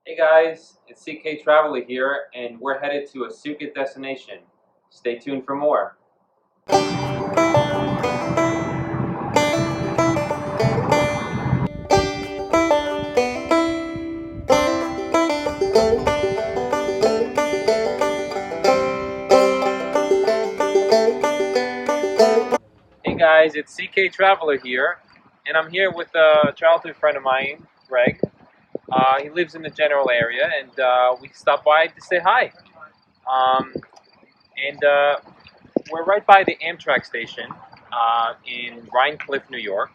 Hey guys, it's CK Traveler here, and we're headed to a Sukkot destination. Stay tuned for more. Hey guys, it's CK Traveler here, and I'm here with a childhood friend of mine, Greg. He lives in the general area, and we stopped by to say hi. Um, and we're right by the Amtrak station in Rhinecliff, New York,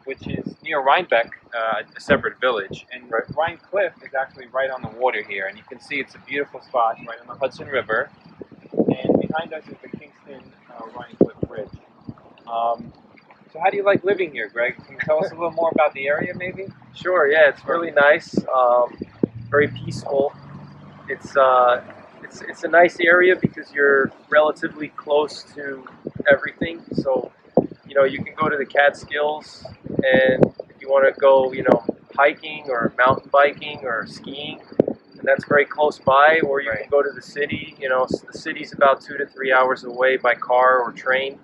which is near Rhinebeck, a separate village. And Rhinecliff is actually right on the water here, and you can see it's a beautiful spot right on the Hudson River. And behind us is the Kingston Rhinecliff Bridge. So how do you like living here, Greg? Can you tell us a little more about the area, maybe? Sure, yeah, it's really nice, very peaceful. It's a nice area because you're relatively close to everything. So, you can go to the Catskills, and if you want to go, hiking or mountain biking or skiing, and that's very close by. Or you can go to the city. The city's about 2 to 3 hours away by car or train.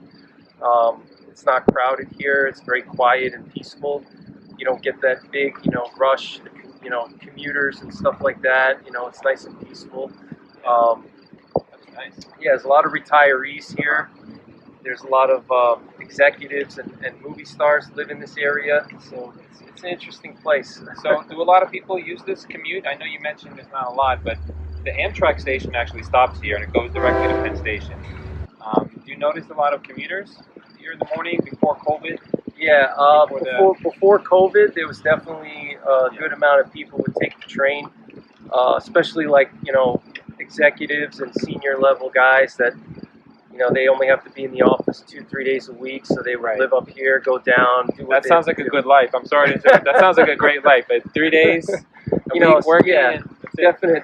It's not crowded here. It's very quiet and peaceful. You don't get that big, rush, commuters and stuff like that. It's nice and peaceful. That's nice. Yeah, there's a lot of retirees here. There's a lot of executives and movie stars live in this area. So it's an interesting place. So do a lot of people use this commute? I know you mentioned there's not a lot, but the Amtrak station actually stops here and it goes directly to Penn Station. Do you notice a lot of commuters here in the morning before COVID? Yeah, before COVID, there was definitely a good amount of people would take the train, especially like, executives and senior level guys that, they only have to be in the office 2-3 days a week, so they would live up here, go down, do what That sounds like a good life. I'm sorry to interrupt. That sounds like a great life, but 3 days working.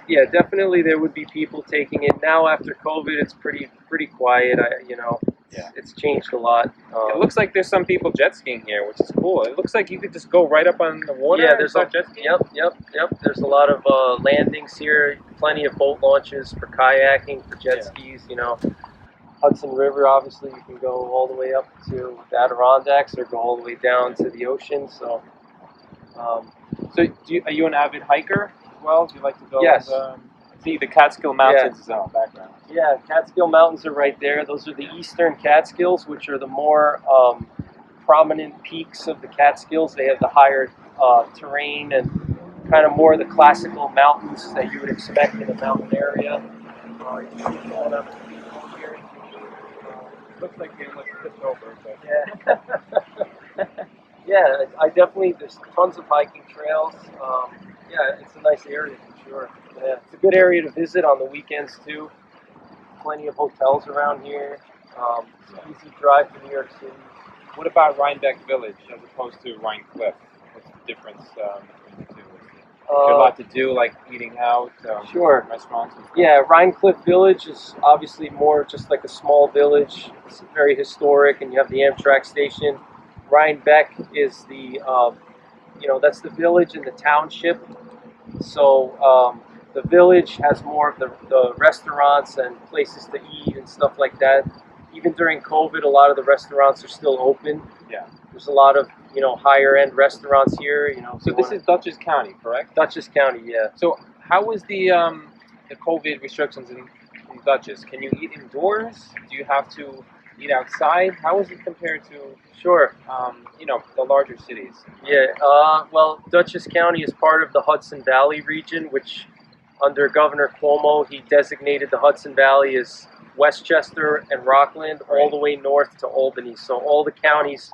Yeah, definitely there would be people taking it. Now after COVID, it's pretty quiet. It's changed a lot. It looks like there's some people jet skiing here, which is cool. It looks like you could just go right up on the water. Yeah, there's jet skiing. Yep. There's a lot of landings here. Plenty of boat launches for kayaking, for jet skis. Hudson River, obviously, you can go all the way up to the Adirondacks or go all the way down to the ocean. So, Are you an avid hiker as well? Do you like to go? Yes. See, the Catskill Mountains is in the background. Yeah, Catskill Mountains are right there. Those are the eastern Catskills, which are the more prominent peaks of the Catskills. They have the higher terrain and kind of more of the classical mountains that you would expect in a mountain area. You see going up to people here. Looks like it was tipped over. But. Yeah. Yeah, there's tons of hiking trails. It's a nice area for sure. Yeah, it's a good area to visit on the weekends too. Plenty of hotels around here. It's an easy drive to New York City. What about Rhinebeck Village as opposed to Rhinecliff? What's the difference between the two? Is there a lot to do, like eating out, sure. restaurants? And stuff? Yeah, Rhinecliff Village is obviously more just like a small village. It's very historic, and you have the Amtrak station. Rhinebeck is that's the village and the township. So the village has more of the restaurants and places to eat and stuff like that. Even during COVID, a lot of the restaurants are still open. Yeah. There's a lot of, higher end restaurants here, So this is Dutchess County, correct? Dutchess County, yeah. So how was the COVID restrictions in Dutchess? Can you eat indoors? Do you have to eat outside? How is it compared to Sure. The larger cities? Yeah, well, Dutchess County is part of the Hudson Valley region, which under Governor Cuomo, he designated the Hudson Valley as Westchester and Rockland all the way north to Albany. So all the counties,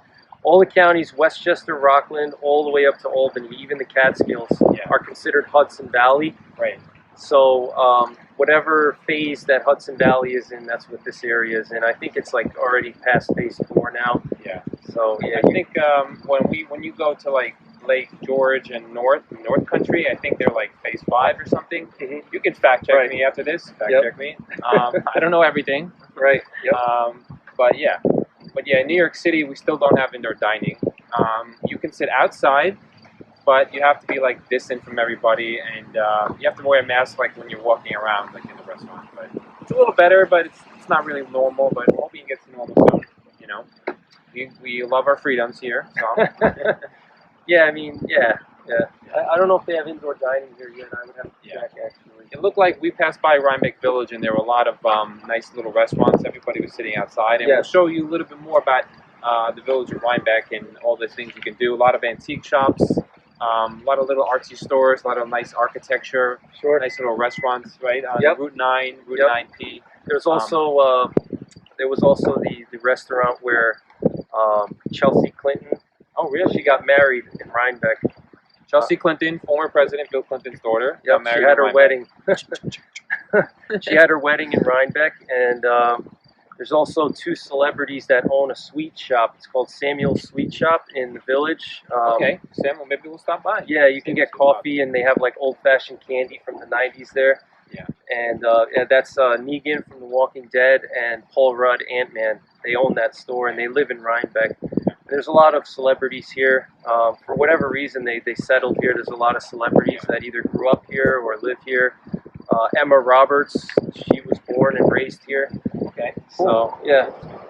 Westchester, Rockland, all the way up to Albany, even the Catskills, are considered Hudson Valley. Right. So whatever phase that Hudson Valley is in, that's what this area is in. I think it's like already past phase 4 now. Yeah. So yeah, I think when you go to like Lake George and North Country, I think they're like phase 5 or something. Mm-hmm. You can fact check me after this. Check me. I don't know everything. Right. Yep. But in New York City, we still don't have indoor dining. You can sit outside but you have to be like distant from everybody, and you have to wear a mask like when you're walking around, like in the restaurant. But it's a little better, but it's not really normal. But hoping it gets to normal soon. You know, we love our freedoms here. So. Yeah, I mean, yeah. I don't know if they have indoor dining here yet. I would have to check, actually. It looked like we passed by Rhinebeck Village, and there were a lot of nice little restaurants. Everybody was sitting outside, and we'll show you a little bit more about the village of Rhinebeck and all the things you can do. A lot of antique shops, a lot of little artsy stores, a lot of nice architecture, nice little restaurants, right? On Route 9, Route 9P. There's also there was also the restaurant where Chelsea Clinton. Oh, really? She got married in Rhinebeck. Chelsea Clinton, former President Bill Clinton's daughter. Yep, she had her wedding. She had her wedding in Rhinebeck, and there's also two celebrities that own a sweet shop. It's called Samuel's Sweet Shop in the village. Okay, Samuel, maybe we'll stop by. Yeah, you can get coffee, and they have like old-fashioned candy from the 90s there. Yeah. And that's Negan from The Walking Dead and Paul Rudd, Ant-Man. They own that store, and they live in Rhinebeck. There's a lot of celebrities here. For whatever reason, they settled here. There's a lot of celebrities that either grew up here or live here. Emma Roberts, she was born and raised here. Okay. So, yeah,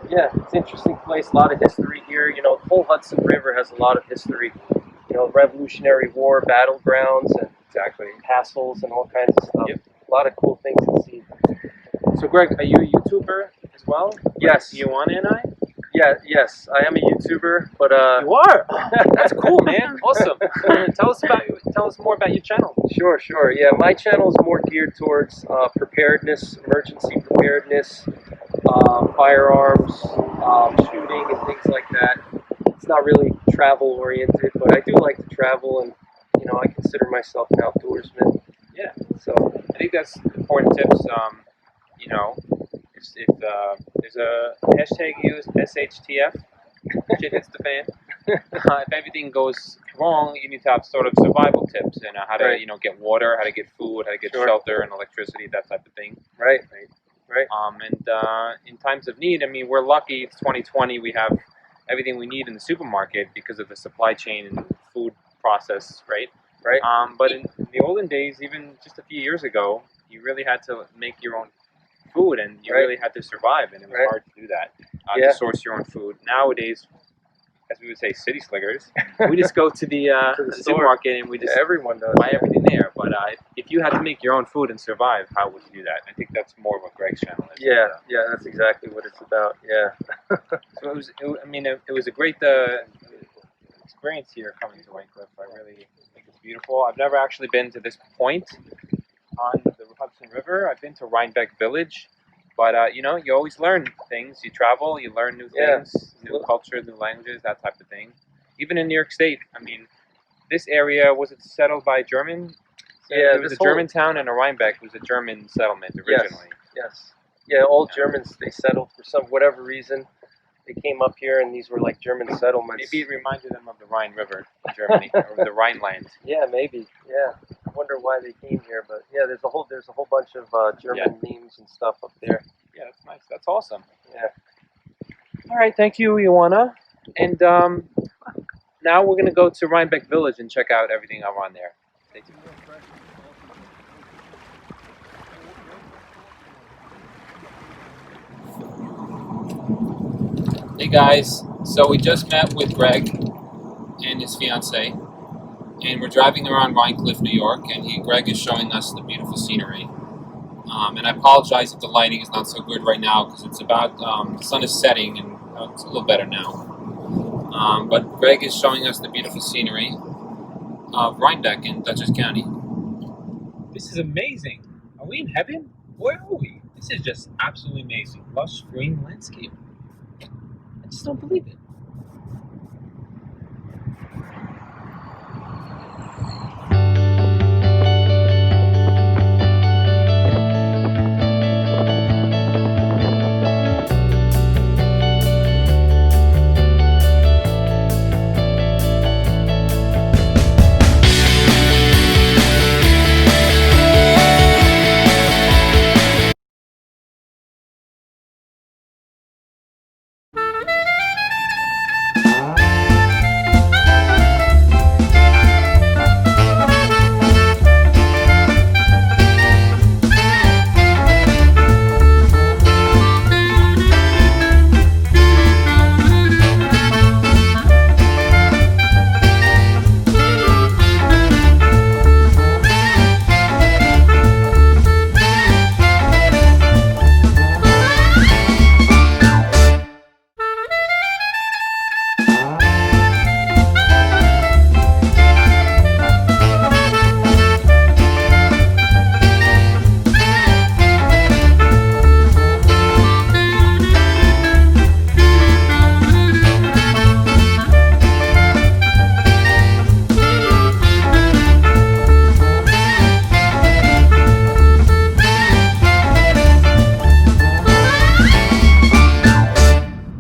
it's an interesting place. A lot of history here. You know, the whole Hudson River has a lot of history. You know, Revolutionary War battlegrounds and castles and all kinds of stuff. Yep. A lot of cool things to see. So, Greg, are you a YouTuber as well? Yes. Ioana and I? Yes, I am a YouTuber, but you are. That's cool, man. Awesome. Tell us more about your channel. Sure. Yeah, my channel is more geared towards preparedness, emergency preparedness, firearms, shooting, and things like that. It's not really travel oriented, but I do like to travel, and you know, I consider myself an outdoorsman. Yeah. So I think that's important tips. You know. If there's a hashtag used SHTF, shit hits the fan. If everything goes wrong, you need to have sort of survival tips and how to get water, how to get food, how to get shelter and electricity, that type of thing. Right. And in times of need, I mean, we're lucky. It's 2020. We have everything we need in the supermarket because of the supply chain and food process, right? But in the olden days, even just a few years ago, you really had to make your own food, and you really had to survive, and it was hard to do that, to source your own food. Nowadays, as we would say, city slickers, we just go to the supermarket and we just everyone does buy everything there. But if you had to make your own food and survive, how would you do that? I think that's more of what Greg's channel is. Yeah, that's exactly what it's about. Yeah. So it was a great experience here coming to Rhinecliff. I really think it's beautiful. I've never actually been to this point on the Hudson River. I've been to Rhinebeck Village, but you know, you always learn things. You travel, you learn new things, new culture, new languages, that type of thing. Even in New York State, I mean, this area, was it settled by German? It was a German town, and a Rhinebeck was a German settlement originally. Yes. Yeah, all Germans, they settled for whatever reason. They came up here, and these were like German settlements. Maybe it reminded them of the Rhine River in Germany, or the Rhineland. Yeah, maybe. Yeah, I wonder why they came here, but yeah, there's a whole bunch of German names and stuff up there. Yeah, that's nice. That's awesome. Yeah. All right, thank you, Ioana. And now we're gonna go to Rhinebeck Village and check out everything around there. Stay tuned. Hey guys, so we just met with Greg and his fiance, and we're driving around Rhinecliff, New York, and Greg is showing us the beautiful scenery. And I apologize if the lighting is not so good right now because it's about, the sun is setting and it's a little better now. But Greg is showing us the beautiful scenery of Rhinebeck in Dutchess County. This is amazing. Are we in heaven? Where are we? This is just absolutely amazing. Lush green landscape. I just don't believe it.